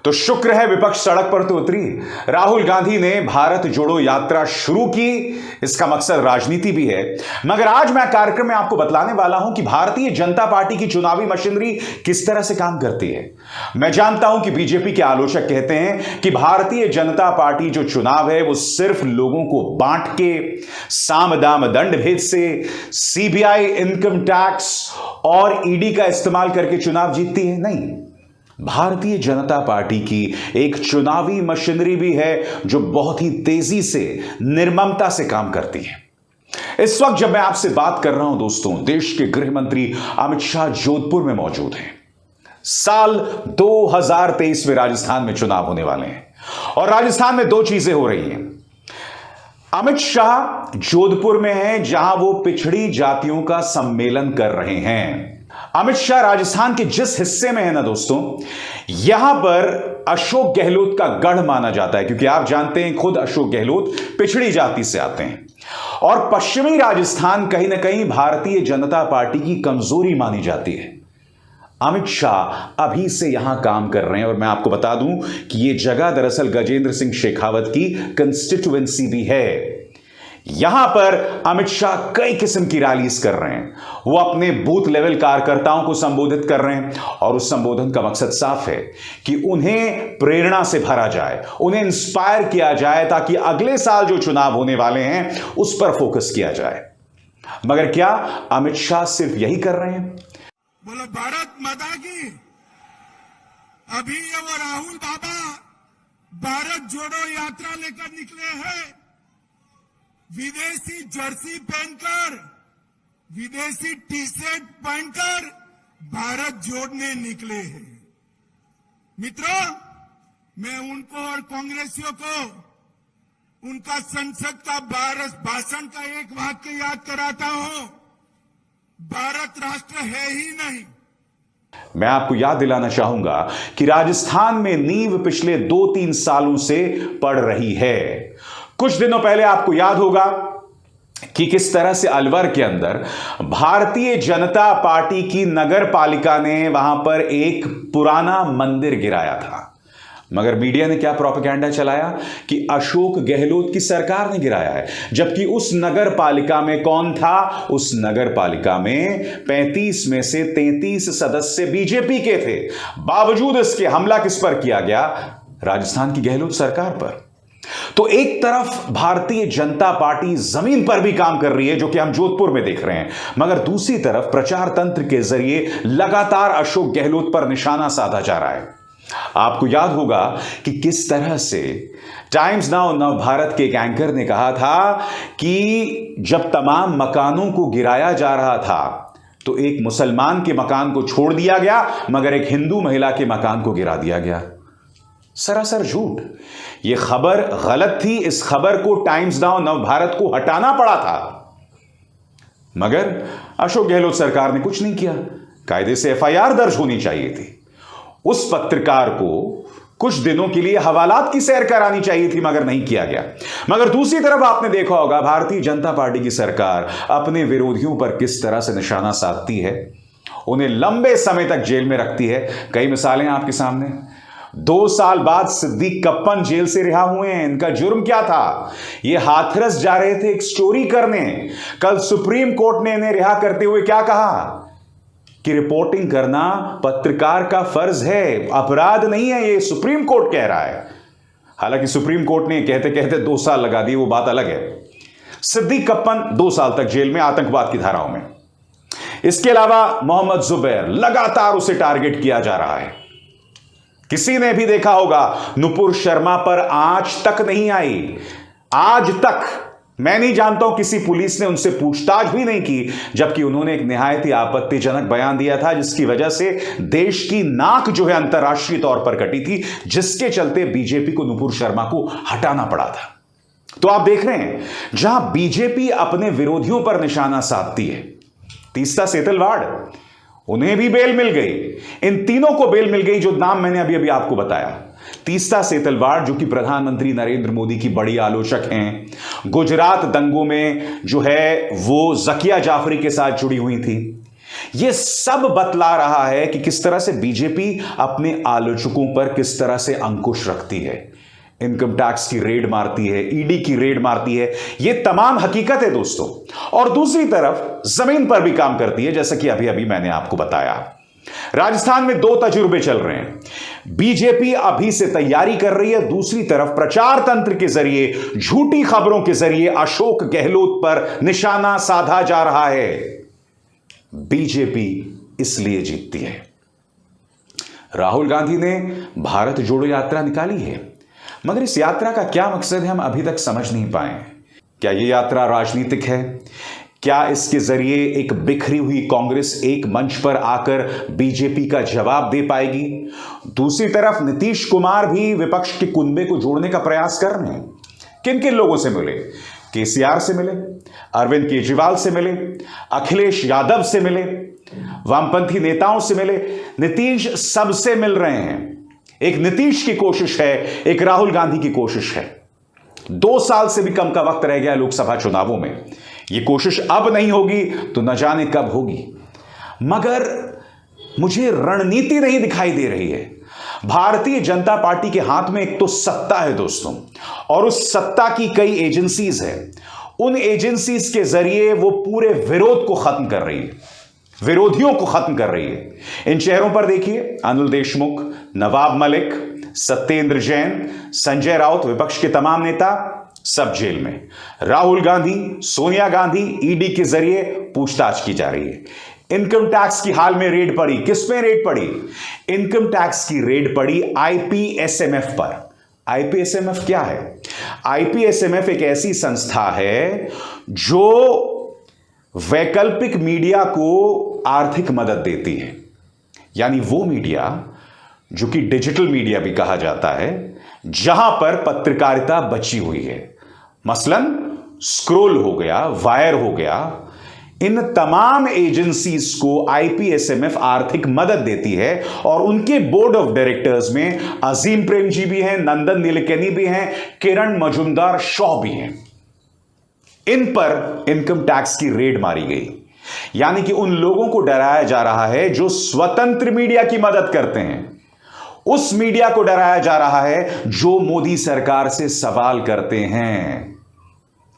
तो शुक्र है विपक्ष सड़क पर तो उतरी। राहुल गांधी ने भारत जोड़ो यात्रा शुरू की, इसका मकसद राजनीति भी है। मगर आज मैं कार्यक्रम में आपको बतलाने वाला हूं कि भारतीय जनता पार्टी की चुनावी मशीनरी किस तरह से काम करती है। मैं जानता हूं कि बीजेपी के आलोचक कहते हैं कि भारतीय जनता पार्टी जो चुनाव है वो सिर्फ लोगों को बांट के, साम दाम दंड भेद से, सीबीआई, इनकम टैक्स और ईडी का इस्तेमाल करके चुनाव जीतती है। नहीं, भारतीय जनता पार्टी की एक चुनावी मशीनरी भी है जो बहुत ही तेजी से, निर्ममता से काम करती है। इस वक्त जब मैं आपसे बात कर रहा हूं दोस्तों, देश के गृह मंत्री अमित शाह जोधपुर में मौजूद हैं। साल 2023 में राजस्थान में चुनाव होने वाले हैं और राजस्थान में दो चीजें हो रही हैं। अमित शाह जोधपुर में हैं जहां वो पिछड़ी जातियों का सम्मेलन कर रहे हैं। अमित शाह राजस्थान के जिस हिस्से में है ना दोस्तों, यहां पर अशोक गहलोत का गढ़ माना जाता है, क्योंकि आप जानते हैं खुद अशोक गहलोत पिछड़ी जाति से आते हैं और पश्चिमी राजस्थान कहीं ना कहीं भारतीय जनता पार्टी की कमजोरी मानी जाती है। अमित शाह अभी से यहां काम कर रहे हैं और मैं आपको बता दूं कि यह जगह दरअसल गजेंद्र सिंह शेखावत की कंस्टिट्यूएंसी भी है। यहां पर अमित शाह कई किस्म की रैलीज कर रहे हैं। वो अपने बूथ लेवल कार्यकर्ताओं को संबोधित कर रहे हैं और उस संबोधन का मकसद साफ है कि उन्हें प्रेरणा से भरा जाए, उन्हें इंस्पायर किया जाए ताकि अगले साल जो चुनाव होने वाले हैं उस पर फोकस किया जाए। मगर क्या अमित शाह सिर्फ यही कर रहे हैं? बोलो भारत माता की। अभी वो राहुल बाबा भारत जोड़ो यात्रा लेकर निकले हैं। विदेशी जर्सी पहनकर, विदेशी टी शर्ट पहनकर भारत जोड़ने निकले हैं। मित्रों, मैं उनको और कांग्रेसियों को उनका संसद का भाषण का एक वाक्य याद कराता हूं, भारत राष्ट्र है ही नहीं। मैं आपको याद दिलाना चाहूंगा कि राजस्थान में नींव पिछले 2-3 सालों से पड़ रही है। कुछ दिनों पहले आपको याद होगा कि किस तरह से अलवर के अंदर भारतीय जनता पार्टी की नगर पालिका ने वहां पर एक पुराना मंदिर गिराया था। मगर मीडिया ने क्या प्रोपेगेंडा चलाया कि अशोक गहलोत की सरकार ने गिराया है, जबकि उस नगर पालिका में कौन था? उस नगर पालिका में 35 में से 33 सदस्य बीजेपी के थे। बावजूद इसके हमला किस पर किया गया? राजस्थान की गहलोत सरकार पर। तो एक तरफ भारतीय जनता पार्टी जमीन पर भी काम कर रही है, जो कि हम जोधपुर में देख रहे हैं, मगर दूसरी तरफ प्रचार तंत्र के जरिए लगातार अशोक गहलोत पर निशाना साधा जा रहा है। आपको याद होगा कि किस तरह से टाइम्स नाउ नव भारत के एक एंकर ने कहा था कि जब तमाम मकानों को गिराया जा रहा था तो एक मुसलमान के मकान को छोड़ दिया गया, मगर एक हिंदू महिला के मकान को गिरा दिया गया। सरासर झूठ। यह खबर गलत थी। इस खबर को टाइम्स नाउ नव भारत को हटाना पड़ा था, मगर अशोक गहलोत सरकार ने कुछ नहीं किया। कायदे से एफआईआर दर्ज होनी चाहिए थी। उस पत्रकार को कुछ दिनों के लिए हवालात की सैर करानी चाहिए थी, मगर नहीं किया गया। मगर दूसरी तरफ आपने देखा होगा भारतीय जनता पार्टी की सरकार अपने विरोधियों पर किस तरह से निशाना साधती है, उन्हें लंबे समय तक जेल में रखती है। कई मिसालें आपके सामने। 2 साल बाद सिद्दीक कप्पन जेल से रिहा हुए हैं। इनका जुर्म क्या था? ये हाथरस जा रहे थे एक स्टोरी करने। कल सुप्रीम कोर्ट ने इन्हें रिहा करते हुए क्या कहा कि रिपोर्टिंग करना पत्रकार का फर्ज है, अपराध नहीं है। ये सुप्रीम कोर्ट कह रहा है। हालांकि सुप्रीम कोर्ट ने कहते कहते 2 साल लगा दिए, वो बात अलग है। सिद्दीक कप्पन 2 साल तक जेल में आतंकवाद की धाराओं में। इसके अलावा मोहम्मद जुबैर, लगातार उसे टारगेट किया जा रहा है। किसी ने भी देखा होगा नुपुर शर्मा पर आज तक नहीं आई। आज तक मैं नहीं जानता हूं किसी पुलिस ने उनसे पूछताछ भी नहीं की, जबकि उन्होंने एक निहायत ही आपत्तिजनक बयान दिया था, जिसकी वजह से देश की नाक जो है अंतर्राष्ट्रीय तौर पर कटी थी, जिसके चलते बीजेपी को नुपुर शर्मा को हटाना पड़ा था। तो आप देख रहे हैं जहां बीजेपी अपने विरोधियों पर निशाना साधती है। तीस्ता सेतलवाड़, उन्हें भी बेल मिल गई। इन तीनों को बेल मिल गई जो नाम मैंने अभी अभी आपको बताया। तीस्ता सेतलवाड़ जो कि प्रधानमंत्री नरेंद्र मोदी की बड़ी आलोचक हैं, गुजरात दंगों में जो है वो जकिया जाफरी के साथ जुड़ी हुई थी। यह सब बतला रहा है कि किस तरह से बीजेपी अपने आलोचकों पर किस तरह से अंकुश रखती है, इनकम टैक्स की रेड मारती है, ईडी की रेड मारती है। यह तमाम हकीकत है दोस्तों। और दूसरी तरफ जमीन पर भी काम करती है, जैसा कि अभी अभी मैंने आपको बताया। राजस्थान में 2 तजुर्बे चल रहे हैं। बीजेपी अभी से तैयारी कर रही है, दूसरी तरफ प्रचार तंत्र के जरिए, झूठी खबरों के जरिए अशोक गहलोत पर निशाना साधा जा रहा है। बीजेपी इसलिए जीतती है। राहुल गांधी ने भारत जोड़ो यात्रा निकाली है, मगर इस यात्रा का क्या मकसद है हम अभी तक समझ नहीं पाए। क्या यह यात्रा राजनीतिक है? क्या इसके जरिए एक बिखरी हुई कांग्रेस एक मंच पर आकर बीजेपी का जवाब दे पाएगी? दूसरी तरफ नीतीश कुमार भी विपक्ष के कुनबे को जोड़ने का प्रयास कर रहे हैं। किन किन लोगों से मिले? केसीआर से मिले, अरविंद केजरीवाल से मिले, अखिलेश यादव से मिले, वामपंथी नेताओं से मिले। नीतीश सबसे मिल रहे हैं। एक नीतीश की कोशिश है, एक राहुल गांधी की कोशिश है। 2 साल से भी कम का वक्त रह गया लोकसभा चुनावों में। यह कोशिश अब नहीं होगी तो न जाने कब होगी। मगर मुझे रणनीति नहीं दिखाई दे रही है। भारतीय जनता पार्टी के हाथ में एक तो सत्ता है दोस्तों, और उस सत्ता की कई एजेंसीज है। उन एजेंसीज के जरिए वो पूरे विरोध को खत्म कर रही है, विरोधियों को खत्म कर रही है। इन चेहरों पर देखिए, अनिल देशमुख, नवाब मलिक, सत्येंद्र जैन, संजय राउत, विपक्ष के तमाम नेता सब जेल में। राहुल गांधी, सोनिया गांधी, ईडी के जरिए पूछताछ की जा रही है। इनकम टैक्स की हाल में रेड पड़ी। किस पे रेड पड़ी? इनकम टैक्स की रेड पड़ी आईपीएसएमएफ पर। आईपीएसएमएफ क्या है? आईपीएसएमएफ एक ऐसी संस्था है जो वैकल्पिक मीडिया को आर्थिक मदद देती है। यानी वो मीडिया जो कि डिजिटल मीडिया भी कहा जाता है, जहां पर पत्रकारिता बची हुई है, मसलन स्क्रोल हो गया, वायर हो गया, इन तमाम एजेंसीज को आईपीएसएमएफ आर्थिक मदद देती है। और उनके बोर्ड ऑफ डायरेक्टर्स में अजीम प्रेमजी भी हैं, नंदन नीलेकनी भी हैं, किरण मजुमदार शॉ भी हैं। इन पर इनकम टैक्स की रेड मारी गई। यानी कि उन लोगों को डराया जा रहा है जो स्वतंत्र मीडिया की मदद करते हैं। उस मीडिया को डराया जा रहा है जो मोदी सरकार से सवाल करते हैं।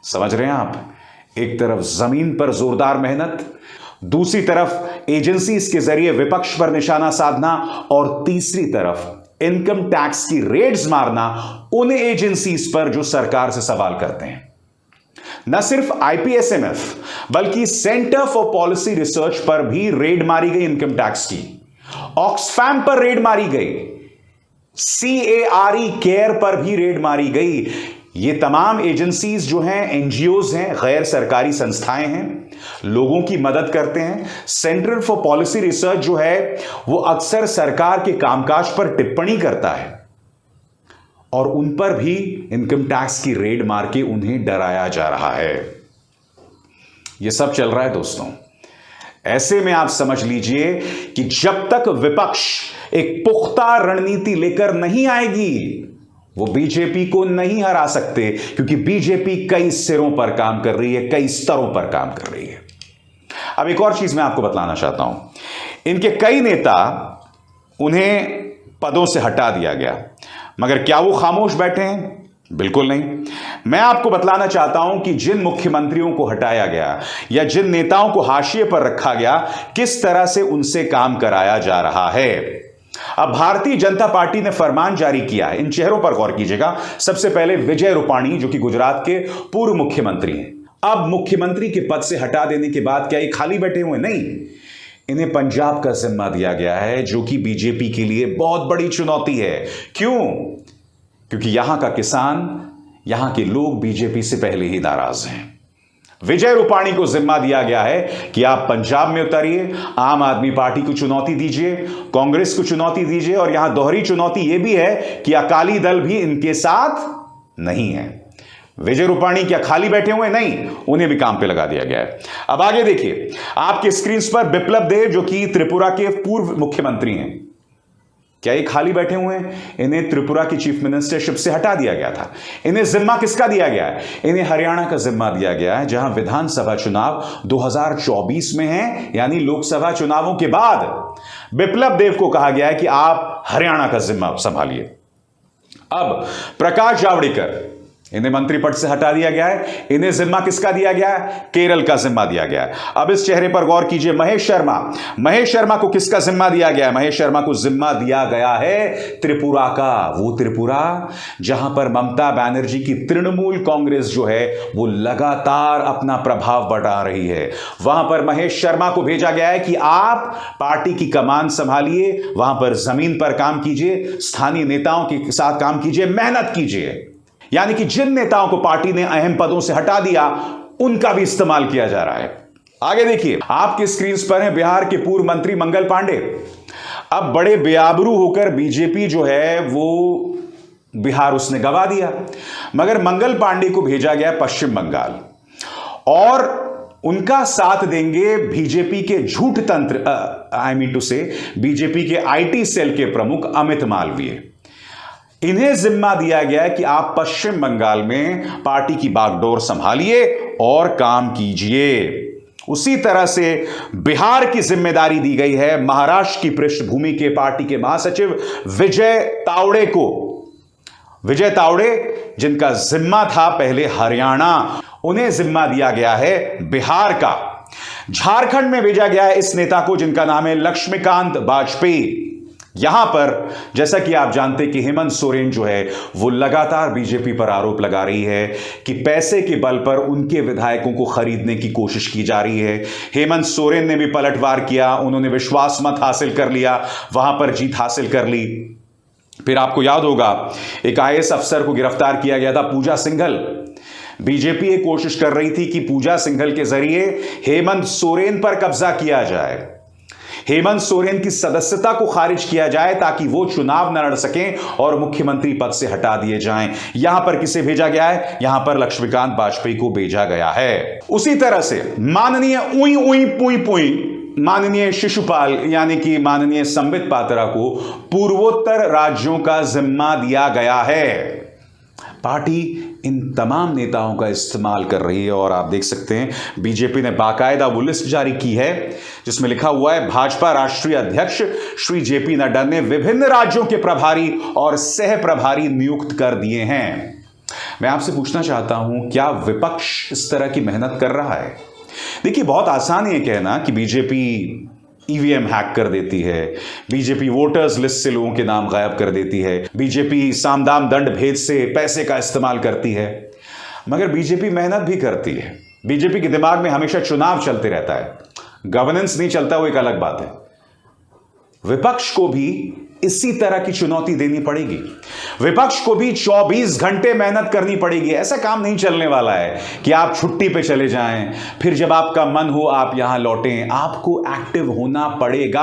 समझ रहे हैं आप? एक तरफ जमीन पर जोरदार मेहनत, दूसरी तरफ एजेंसीज के जरिए विपक्ष पर निशाना साधना, और तीसरी तरफ इनकम टैक्स की रेड्स मारना उन एजेंसीज पर जो सरकार से सवाल करते हैं। न सिर्फ आईपीएसएमएफ बल्कि सेंटर फॉर पॉलिसी रिसर्च पर भी रेड मारी गई इनकम टैक्स की। ऑक्सफैम पर रेड मारी गई, CARE केयर पर भी रेड मारी गई। ये तमाम एजेंसीज जो हैं, एनजीओज हैं, गैर सरकारी संस्थाएं हैं, लोगों की मदद करते हैं। सेंटर फॉर पॉलिसी रिसर्च जो है वो अक्सर सरकार के कामकाज पर टिप्पणी करता है, और उन पर भी इनकम टैक्स की रेड मार के उन्हें डराया जा रहा है। यह सब चल रहा है दोस्तों। ऐसे में आप समझ लीजिए कि जब तक विपक्ष एक पुख्ता रणनीति लेकर नहीं आएगी, वो बीजेपी को नहीं हरा सकते, क्योंकि बीजेपी कई सिरों पर काम कर रही है, कई स्तरों पर काम कर रही है। अब एक और चीज मैं आपको बतलाना चाहता हूं। इनके कई नेता, उन्हें पदों से हटा दिया गया, मगर क्या वो खामोश बैठे हैं? बिल्कुल नहीं। मैं आपको बतलाना चाहता हूं कि जिन मुख्यमंत्रियों को हटाया गया या जिन नेताओं को हाशिए पर रखा गया, किस तरह से उनसे काम कराया जा रहा है। अब भारतीय जनता पार्टी ने फरमान जारी किया है। इन चेहरों पर गौर कीजिएगा। सबसे पहले विजय रूपाणी, जो कि गुजरात के पूर्व मुख्यमंत्री हैं। अब मुख्यमंत्री के पद से हटा देने के बाद क्या ये खाली बैठे हुए? नहीं, इन्हें पंजाब का जिम्मा दिया गया है, जो कि बीजेपी के लिए बहुत बड़ी चुनौती है। क्यों? क्योंकि यहां का किसान, यहां के लोग बीजेपी से पहले ही नाराज हैं। विजय रूपाणी को जिम्मा दिया गया है कि आप पंजाब में उतरिए, आम आदमी पार्टी को चुनौती दीजिए, कांग्रेस को चुनौती दीजिए, और यहां दोहरी चुनौती यह भी है कि अकाली दल भी इनके साथ नहीं है। विजय रूपाणी क्या खाली बैठे हुए? नहीं, उन्हें भी काम पे लगा दिया गया है। अब आगे देखिए, आपके स्क्रीन पर बिप्लब देब, जो कि त्रिपुरा के पूर्व मुख्यमंत्री हैं, क्या ये खाली बैठे हुए हैं? इन्हें त्रिपुरा की चीफ मिनिस्टरशिप से हटा दिया गया था। इन्हें जिम्मा किसका दिया गया है? इन्हें हरियाणा का जिम्मा दिया गया है, जहां विधानसभा चुनाव 2024 में है, यानी लोकसभा चुनावों के बाद बिप्लब देब को कहा गया है कि आप हरियाणा का जिम्मा संभालिए। अब प्रकाश जावड़ेकर, इन्हें मंत्री पद से हटा दिया गया है। इन्हें जिम्मा किसका दिया गया है? केरल का जिम्मा दिया गया है। अब इस चेहरे पर गौर कीजिए, महेश शर्मा। महेश शर्मा को किसका जिम्मा दिया गया है? महेश शर्मा को जिम्मा दिया गया है त्रिपुरा का। वो त्रिपुरा जहां पर ममता बनर्जी की तृणमूल कांग्रेस जो है वो लगातार अपना प्रभाव बढ़ा रही है, वहां पर महेश शर्मा को भेजा गया है कि आप पार्टी की कमान संभालिए, वहां पर जमीन पर काम कीजिए, स्थानीय नेताओं के साथ काम कीजिए, मेहनत कीजिए। यानी कि जिन नेताओं को पार्टी ने अहम पदों से हटा दिया, उनका भी इस्तेमाल किया जा रहा है। आगे देखिए, आपके स्क्रीन पर है बिहार के पूर्व मंत्री मंगल पांडे। अब बड़े बेआबरू होकर बीजेपी जो है वो बिहार उसने गवा दिया, मगर मंगल पांडे को भेजा गया पश्चिम बंगाल और उनका साथ देंगे बीजेपी के झूठ तंत्र बीजेपी के आईटी सेल के प्रमुख अमित मालवीय। इन्हें जिम्मा दिया गया है कि आप पश्चिम बंगाल में पार्टी की बागडोर संभालिए और काम कीजिए। उसी तरह से बिहार की जिम्मेदारी दी गई है महाराष्ट्र की पृष्ठभूमि के पार्टी के महासचिव विजय तावड़े को। विजय तावड़े, जिनका जिम्मा था पहले हरियाणा, उन्हें जिम्मा दिया गया है बिहार का। झारखंड में भेजा गया है इस नेता को, जिनका नाम है लक्ष्मीकांत वाजपेयी। यहां पर जैसा कि आप जानते कि हेमंत सोरेन जो है वो लगातार बीजेपी पर आरोप लगा रही है कि पैसे के बल पर उनके विधायकों को खरीदने की कोशिश की जा रही है। हेमंत सोरेन ने भी पलटवार किया, उन्होंने विश्वास मत हासिल कर लिया, वहां पर जीत हासिल कर ली। फिर आपको याद होगा एक आईएएस अफसर को गिरफ्तार किया गया था, पूजा सिंघल। बीजेपी ये कोशिश कर रही थी कि पूजा सिंघल के जरिए हेमंत सोरेन पर कब्जा किया जाए, हेमंत सोरेन की सदस्यता को खारिज किया जाए ताकि वो चुनाव न लड़ सकें और मुख्यमंत्री पद से हटा दिए जाएं। यहां पर किसे भेजा गया है? यहां पर लक्ष्मीकांत वाजपेयी को भेजा गया है। उसी तरह से माननीय उई उई पुई पुई माननीय शिशुपाल यानी कि माननीय संबित पात्रा को पूर्वोत्तर राज्यों का जिम्मा दिया गया है। पार्टी इन तमाम नेताओं का इस्तेमाल कर रही है और आप देख सकते हैं बीजेपी ने बाकायदा वो लिस्ट जारी की है जिसमें लिखा हुआ है भाजपा राष्ट्रीय अध्यक्ष श्री जेपी नड्डा ने विभिन्न राज्यों के प्रभारी और सह प्रभारी नियुक्त कर दिए हैं। मैं आपसे पूछना चाहता हूं, क्या विपक्ष इस तरह की मेहनत कर रहा है? देखिए, बहुत आसान है कहना कि बीजेपी ईवीएम हैक कर देती है, बीजेपी वोटर्स लिस्ट से लोगों के नाम गायब कर देती है, बीजेपी सामदाम दंड भेद से पैसे का इस्तेमाल करती है, मगर बीजेपी मेहनत भी करती है। बीजेपी के दिमाग में हमेशा चुनाव चलते रहता है, गवर्नेंस नहीं चलता, वो एक अलग बात है। विपक्ष को भी इसी तरह की चुनौती देनी पड़ेगी, विपक्ष को भी 24 घंटे मेहनत करनी पड़ेगी। ऐसा काम नहीं चलने वाला है कि आप छुट्टी पे चले जाएं, फिर जब आपका मन हो आप यहां लौटें। आपको एक्टिव होना पड़ेगा।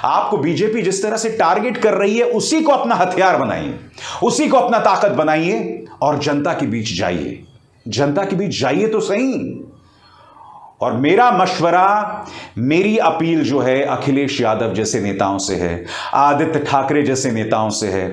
आपको बीजेपी जिस तरह से टारगेट कर रही है उसी को अपना हथियार बनाइए, उसी को अपना ताकत बनाइए और जनता के बीच जाइए। जनता के बीच जाइए तो सही। और मेरा मशवरा, मेरी अपील जो है अखिलेश यादव जैसे नेताओं से है, आदित्य ठाकरे जैसे नेताओं से है।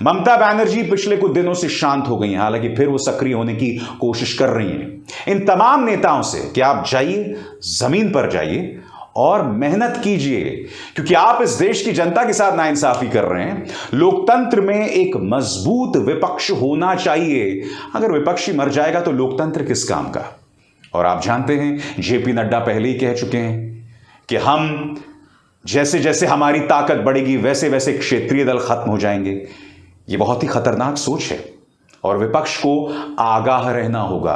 ममता बनर्जी पिछले कुछ दिनों से शांत हो गई हैं, हालांकि फिर वो सक्रिय होने की कोशिश कर रही हैं। इन तमाम नेताओं से कि आप जाइए, जमीन पर जाइए और मेहनत कीजिए, क्योंकि आप इस देश की जनता के साथ नाइंसाफी कर रहे हैं। लोकतंत्र में एक मजबूत विपक्ष होना चाहिए। अगर विपक्ष ही मर जाएगा तो लोकतंत्र किस काम का? और आप जानते हैं जेपी नड्डा पहले ही कह चुके हैं कि हम जैसे जैसे हमारी ताकत बढ़ेगी वैसे वैसे क्षेत्रीय दल खत्म हो जाएंगे। यह बहुत ही खतरनाक सोच है और विपक्ष को आगाह रहना होगा,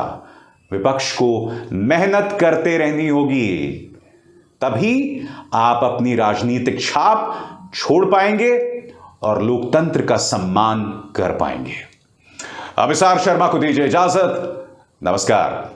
विपक्ष को मेहनत करते रहनी होगी, तभी आप अपनी राजनीतिक छाप छोड़ पाएंगे और लोकतंत्र का सम्मान कर पाएंगे। अभिसार शर्मा को दीजिए इजाजत। नमस्कार।